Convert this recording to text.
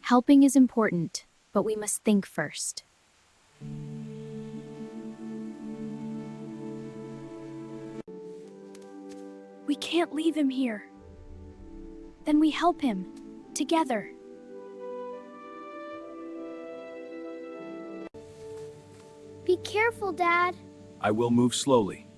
Helping is important, but we must think first. We can't leave him here. Then we help him, together. Be careful, Dad. I will move slowly.